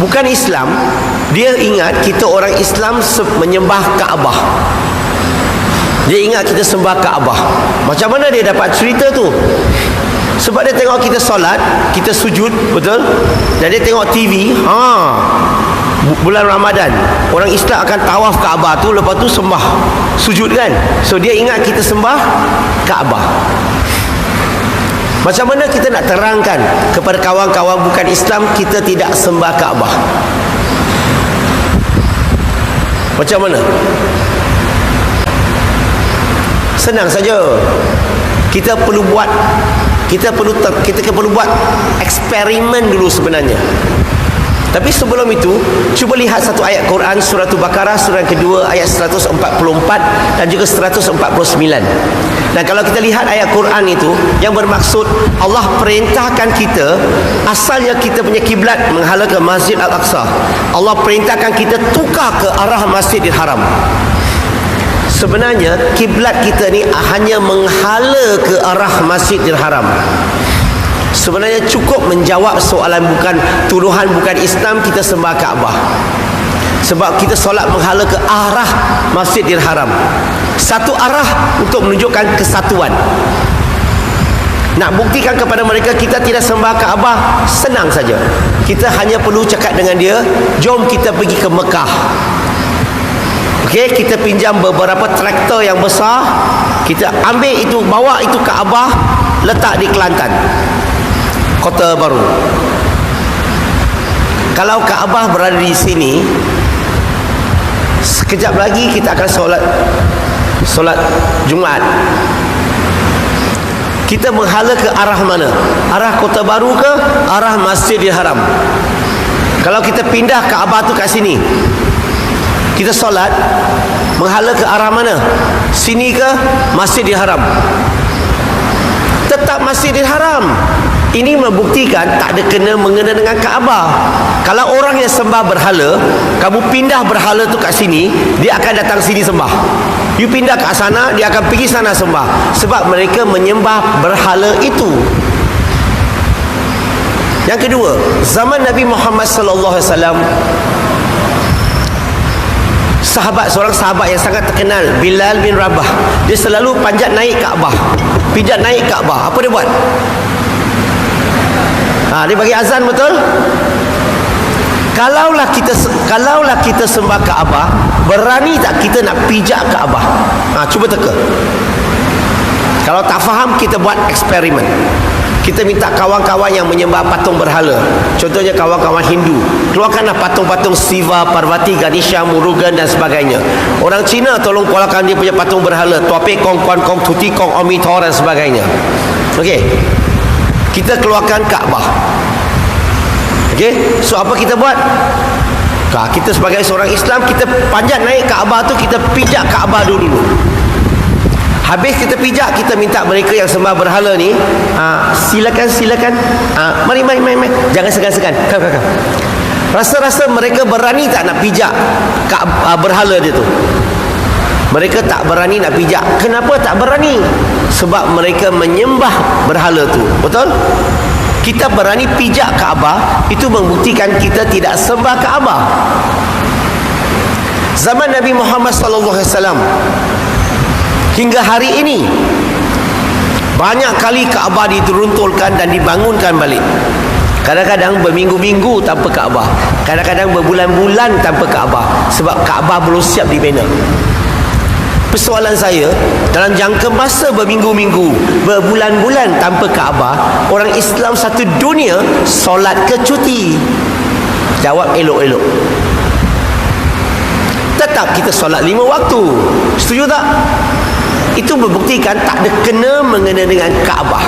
bukan Islam, dia ingat kita orang Islam menyembah Kaabah. Dia ingat kita sembah Kaabah. Macam mana dia dapat cerita tu? Sebab dia tengok kita solat, kita sujud, betul? Dan dia tengok TV, bulan Ramadan, orang Islam akan tawaf Kaabah tu, lepas tu sembah, sujud kan? So dia ingat kita sembah Kaabah. Macam mana kita nak terangkan kepada kawan-kawan bukan Islam kita tidak sembah Kaabah? Macam mana? Senang saja. Kita perlu buat eksperimen dulu sebenarnya. Tapi sebelum itu, cuba lihat satu ayat Quran, surah Al-Baqarah, surah yang kedua, ayat 144 dan juga 149. Dan kalau kita lihat ayat Quran itu, yang bermaksud Allah perintahkan kita, asalnya kita punya kiblat menghala ke Masjid Al-Aqsa. Allah perintahkan kita tukar ke arah Masjidil Haram. Sebenarnya kiblat kita ni hanya menghala ke arah Masjidil Haram. Sebenarnya cukup menjawab soalan bukan tuduhan bukan Islam kita sembah Kaabah. Sebab kita solat menghala ke arah Masjidil Haram. Satu arah untuk menunjukkan kesatuan. Nak buktikan kepada mereka kita tidak sembah Kaabah, senang saja. Kita hanya perlu cakap dengan dia, jom kita pergi ke Mekah. Okey, kita pinjam beberapa traktor yang besar, kita ambil itu, bawa itu Kaabah, letak di Kelantan, Kota Baru. Kalau Kaabah berada di sini, sekejap lagi kita akan solat Jumaat. Kita menghala ke arah mana? Arah Kota Baru ke arah Masjidil Haram? Kalau kita pindah Kaabah tu kat sini, kita solat menghala ke arah mana? Sini ke Masjidil Haram? Tetap Masjidil Haram. Ini membuktikan tak ada mengena dengan Kaabah. Kalau orang yang sembah berhala, kamu pindah berhala tu kat sini, dia akan datang sini sembah. You pindah kat sana, dia akan pergi sana sembah. Sebab mereka menyembah berhala itu. Yang kedua, zaman Nabi Muhammad sallallahu alaihi wasallam, seorang sahabat yang sangat terkenal, Bilal bin Rabah, dia selalu panjat naik Kaabah. Pijat naik Kaabah. Apa dia buat? Dia bagi azan, betul? Kalaulah kita sembah Kaabah, berani tak kita nak pijak Kaabah? Cuba teka. Kalau tak faham, kita buat eksperimen. Kita minta kawan-kawan yang menyembah patung berhala, contohnya kawan-kawan Hindu, keluarkanlah patung-patung Siva, Parvati, Ganesha, Murugan dan sebagainya. Orang Cina tolong keluarkan dia punya patung berhala, Tuape Kong, Kuan Kong, Tuti Kong, Omi Tor dan sebagainya. Okey, kita keluarkan Kaabah. Okey, so apa kita buat? Kita sebagai seorang Islam, kita panjat naik Kaabah tu, kita pijak Kaabah dulu. Habis kita pijak, kita minta mereka yang sembah berhala ni, silakan, mari, jangan segan-segan, come. Rasa-rasa mereka berani tak nak pijak berhala dia tu? Mereka tak berani nak pijak. Kenapa tak berani? Sebab mereka menyembah berhala tu, betul? Kita berani pijak Kaabah, itu membuktikan kita tidak sembah Kaabah. Zaman Nabi Muhammad sallallahu alaihi wasallam hingga hari ini, banyak kali Kaabah dituruntulkan dan dibangunkan balik. Kadang-kadang berminggu-minggu tanpa Kaabah, kadang-kadang berbulan-bulan tanpa Kaabah, sebab Kaabah belum siap dibina. Persoalan saya, dalam jangka masa berminggu-minggu, berbulan-bulan tanpa Kaabah, orang Islam satu dunia solat ke cuti? Jawab elok-elok. Tetap kita solat 5 waktu. Setuju tak? Itu membuktikan tak ada mengena dengan Kaabah.